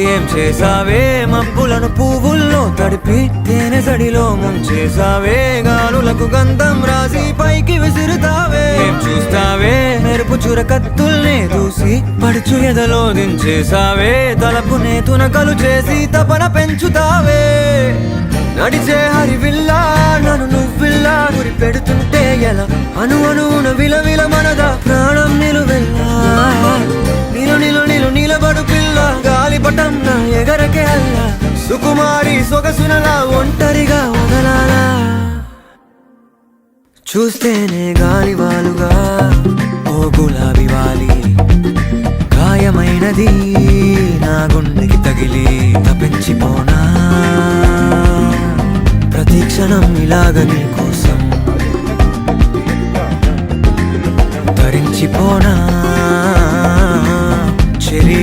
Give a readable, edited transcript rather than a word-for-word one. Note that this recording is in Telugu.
ఏం చేసావే మబ్బులను పువ్వుల్లో తడిపి తేనె సడిలో ముంచేసావే గాలులకు గంధం రాసి పైకి విసురుతావే ఏం చూస్తావే మెరుపు చురకత్తుల్నే దూసి పడుచు ఎదలో దించేసావే తలపునే తునకలు చేసి తపన పెంచుతావే నడిచే హరివిల్లా నన్ను నువ్విల్లా గురి పెడుతుంటే ఎలా అణువున విలవిల మనదా ప్రాణం నిలువెల్లా నిలబడు పిల్ల గాలిపటం నా ఎగరకే అల్లా సుకుమారి సొగసునలా ఒంటరిగా వదలాలా చూస్తేనే గాలివాలుగా ఓ గులాబీ వాలి గాయమైనది నా గుండెకి తగిలి తప్పించిపోనా ప్రతి క్షణం ఇలాగ నీ కోసం తరించిపోనా చెరి